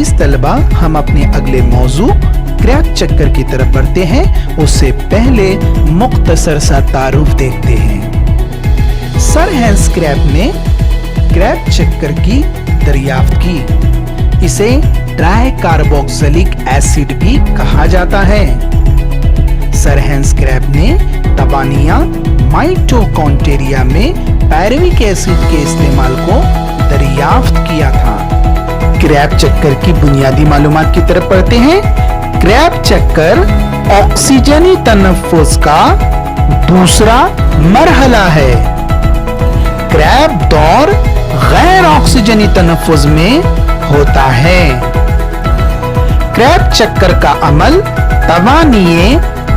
अजीज तलबा, हम अपने अगले मौजू क्रैब चक्कर की तरफ बढ़ते हैं। उससे पहले मुख्तसर सा तारुफ देखते हैं। सर हैंस क्रैब ने क्रैब चक्कर की दरियाफ्त की। इसे ट्राई कार्बोक्सिलिक एसिड भी कहा जाता है। सर हैंस क्रैब ने तबानिया माइटोकॉन्ड्रिया में पायरुविक एसिड के इस्तेमाल को दरियाफ्त किया था। क्रैब चक्कर की बुनियादी मालूमात की तरफ बढ़ते हैं। क्रैब चक्कर ऑक्सीजनी तनफ्फुस का दूसरा मरहला है। क्रैब दौर गैर ऑक्सीजनी तनफ्फुस में होता है। क्रैब चक्कर का अमल तवानिये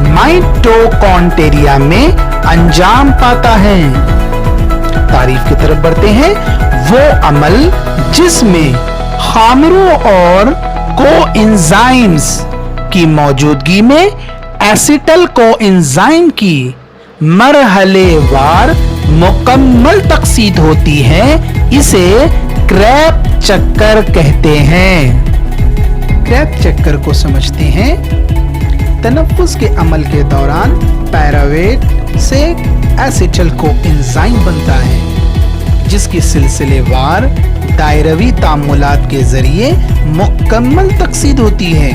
माइटोकॉन्ड्रिया में अंजाम पाता है। तारीफ की तरफ बढ़ते हैं। वो अमल जिसमें खामिरों और कोएंजाइम्स की मौजूदगी में एसिटल कोएंजाइम की मरहलेवार मुकम्मल तकसीद होती है, इसे क्रैब चक्कर कहते हैं। क्रैब चक्कर को समझते हैं। तनफ्फुस के अमल के दौरान पायरुवेट से एसिटल कोएंजाइम बनता है, जिसकी सिलसिलेवार दायरवी तामुलात के जरिए मुकम्मल तकसीद होती है।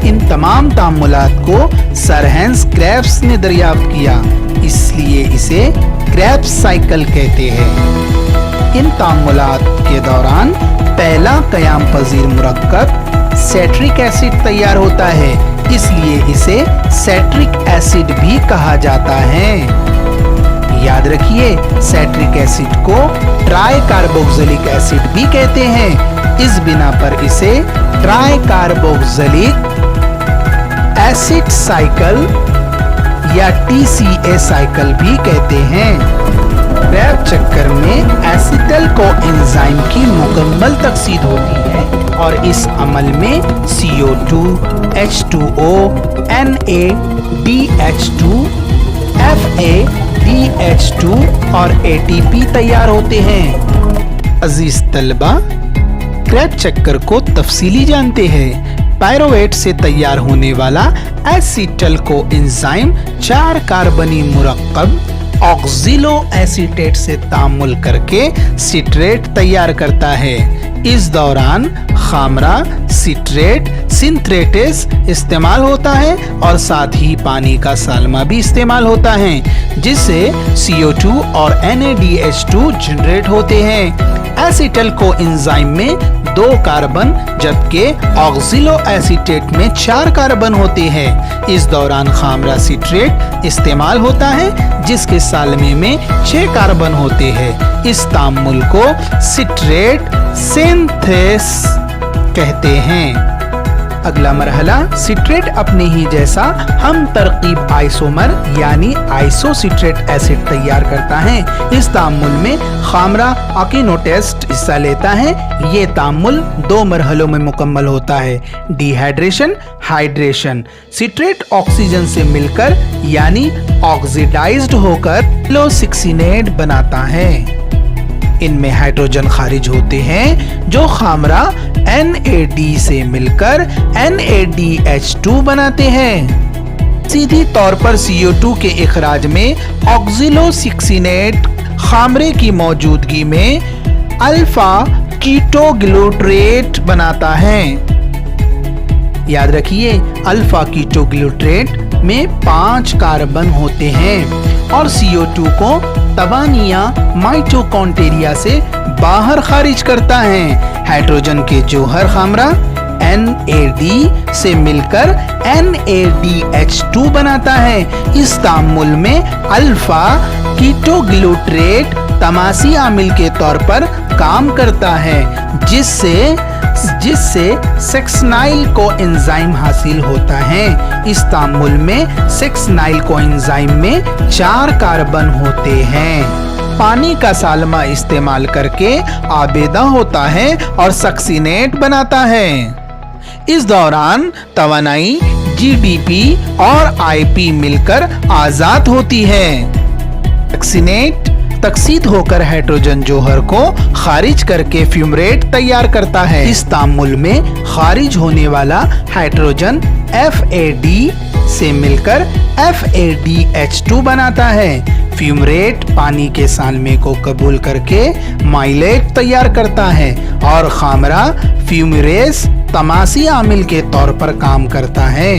इन तमाम तामुलात को सर हैंस क्रैब्स ने दरियाफ्त किया, इसलिए इसे क्रैब साइकिल कहते हैं। इन तामुलात के दौरान पहला कयाम पजीर मुरक्कब सेट्रिक एसिड तैयार होता है, इसलिए इसे सेट्रिक एसिड भी कहा जाता है। याद रखिए, सेट्रिक एसिड को ट्राई कार्बोक्सिलिक एसिड भी कहते हैं। इस बिना पर इसे ट्राई कार्बोक्सिलिक एसिड साइकिल या TCA साइकिल भी कहते हैं। क्रैब चक्कर में एसिटल कोएंजाइम की मुकम्मल तकसीद होती है और इस अमल में CO2, H2O, NADH2, FADH2 और ATP तैयार होते हैं। अजीज तलबा, क्रैब चक्कर को तफसीली जानते हैं। पायरुवेट से तैयार होने वाला एसिटल कोएंजाइम 4 कार्बनी मुरक्कब ऑक्सिलो एसीटेट से तामुल करके सिट्रेट तैयार करता है। इस दौरान खामरा, सिट्रेट, सिंथेटिस इस्तेमाल होता है और साथ ही पानी का सालमा भी इस्तेमाल होता है, जिससे CO2 और NADH2 जनरेट होते हैं। एसिटल कोएंजाइम में 2 कार्बन जबकि ऑक्सिलो एसीटेट में 4 कार्बन होते हैं। इस दौरान खामरा सिट्रेट इस्तेमाल होता है, जिसके सालमे में 6 कार्बन होते हैं। इस तामुल को सिट्रेट सिंथेस कहते हैं। अगला मरहला, सिट्रेट अपने ही जैसा हम तरकीब आइसोमर यानी आइसोसिट्रेट एसिड तैयार करता है। इस तामुल में खामरा अकीनोटेस्ट हिस्सा लेता है। ये तामुल 2 मरहलों में मुकम्मल होता है, डिहाइड्रेशन, हाइड्रेशन। सिट्रेट ऑक्सीजन से मिलकर यानी ऑक्सीडाइज्ड होकर क्लोसिक्सिनेट बनाता है। इनमें हाइड्रोजन खारिज होते हैं जो खामरा NAD से मिलकर NADH2 बनाते हैं। सीधी तौर पर CO2 के इखराज में ऑक्सिलोसिक्सिनेट खामरे की मौजूदगी में अल्फा कीटोग्लूट्रेट बनाता है। याद रखिए, अल्फा कीटोग्लूट्रेट में 5 कार्बन होते हैं और CO2 को तवानिया माइटोकॉन्ड्रिया से बाहर खारिज करता है। हाइड्रोजन के जौहर खामरा NAD से मिलकर NADH2 बनाता है। इस तामुल में अल्फा कीटोग्लूट्रेट तमासी आमिल के तौर पर काम करता है, जिससे सेक्सनाइल कोएंजाइम हासिल होता है। इस तामुल में सेक्सनाइल कोएंजाइम में 4 कार्बन होते हैं। पानी का सालमा इस्तेमाल करके आबेदा होता है और सक्सिनेट बनाता है। इस दौरान तवानाई, GDP और IP मिलकर आजाद होती है। सक्सिनेट तकसीद होकर हाइड्रोजन जौहर को खारिज करके फ्यूमरेट तैयार करता है। इस तामुल में खारिज होने वाला हाइड्रोजन FAD से मिलकर FADH2 बनाता है। फ्यूमरेट पानी के सालमे को कबूल करके माइलेट तैयार करता है और खामरा फ्यूमरेस तमासी आमिल के तौर पर काम करता है।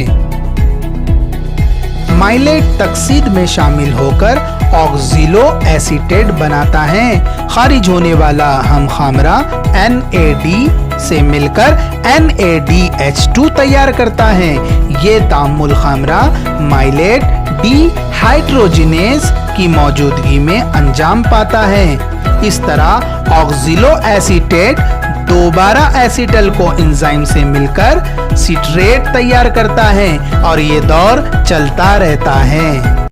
माइलेट तकसीद में शामिल होकर ऑक्सिलो एसीटेट बनाता है। खारिज होने वाला हम खामरा NAD से मिलकर NADH2 तैयार करता है। ये तामुल खामरा माइलेट डिहाइड्रोजिनेज की मौजूदगी में अंजाम पाता है। इस तरह ऑक्सिलो एसीटेट दोबारा एसीटल को एंजाइम से मिलकर सिट्रेट तैयार करता है और ये दौर चलता रहता है।